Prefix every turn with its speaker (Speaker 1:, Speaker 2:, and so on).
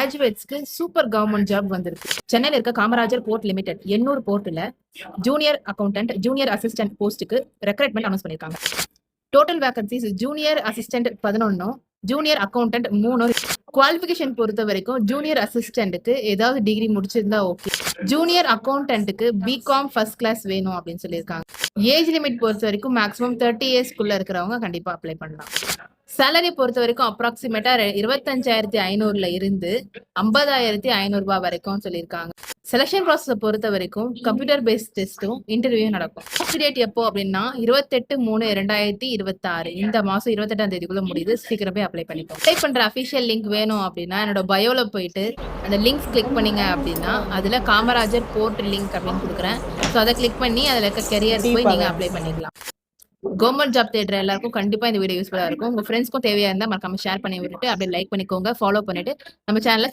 Speaker 1: கிராஜுவேட்ஸ்க்கு super government job வந்திருக்கு. சென்னையில இருக்க காமராஜர் போர்ட் லிமிடெட் எண்ணூர் போர்ட்ல ஜூனியர் அக்கௌண்டன்ட், ஜூனியர் அசிஸ்டன்ட் போஸ்ட்டுக்கு ரெக்ரூட்மெண்ட் அனௌன்ஸ் பண்ணிருக்காங்க. Total vacancies junior assistant 11, junior accountant 3. Qualification பொறுத்த வரைக்கும் ஜூனியர் அசிஸ்டன்ட்டுக்கு ஏதாவது டிகிரி முடிச்சிருந்தா ஓகே. ஜூனியர் அக்கௌண்டன்ட்டுக்கு பிகாம் ஃபர்ஸ்ட் கிளாஸ் வேணும் அப்படின்னு சொல்லியிருக்காங்க. ஏஜ் லிமிட் பொறுத்த வரைக்கும் மேக்ஸிமம் 30 இயர்ஸ்க்குள்ள இருக்கிறவங்க கண்டிப்பா அப்ளை பண்ணலாம். சேலரி பொறுத்த வரைக்கும் அப்ராக்சிமேட்டா 25,500 இருந்து 50,500 வரைக்கும் சொல்லியிருக்காங்க. செலக்ஷன் ப்ராசஸை பொறுத்த வரைக்கும் கம்ப்யூட்டர் பேஸ்ட் டெஸ்ட்டும் இன்டர்வியூ நடக்கும். டேட் எப்போ அப்படின்னா 28/3/2026 இந்த மாசம் 28ஆம் தேதிக்குள்ள முடியுது. சீக்கிரமே அப்ளை பண்ணிப்போம். அப்ளை பண்ற அஃபிஷியல் லிங்க் வேணும் அப்படின்னா என்னோட பயோல போயிட்டு அந்த லிங்க் கிளிக் பண்ணீங்க அப்படின்னா அதுல காமராஜர் போர்ட் லிங்க் அப்படின்னு கொடுக்குறேன். ஸோ அதை கிளிக் பண்ணி அதுல இருக்க கெரியர் போய் நீங்க அப்ளை பண்ணிக்கலாம். கவர்மெண்ட் ஜாப் தேடுற எல்லாருக்கும் கண்டிப்பா இந்த வீடியோ யூஸ்ஃபுல்லா இருக்கும். உங்க ஃப்ரெண்ட்ஸ்க்கும் தேவையா இருந்தா மறக்காம ஷேர் பண்ணி விட்டுட்டு அப்படியே லைக் பண்ணிக்கோங்க, ஃபாலோ பண்ணிட்டு நம்ம சேனலை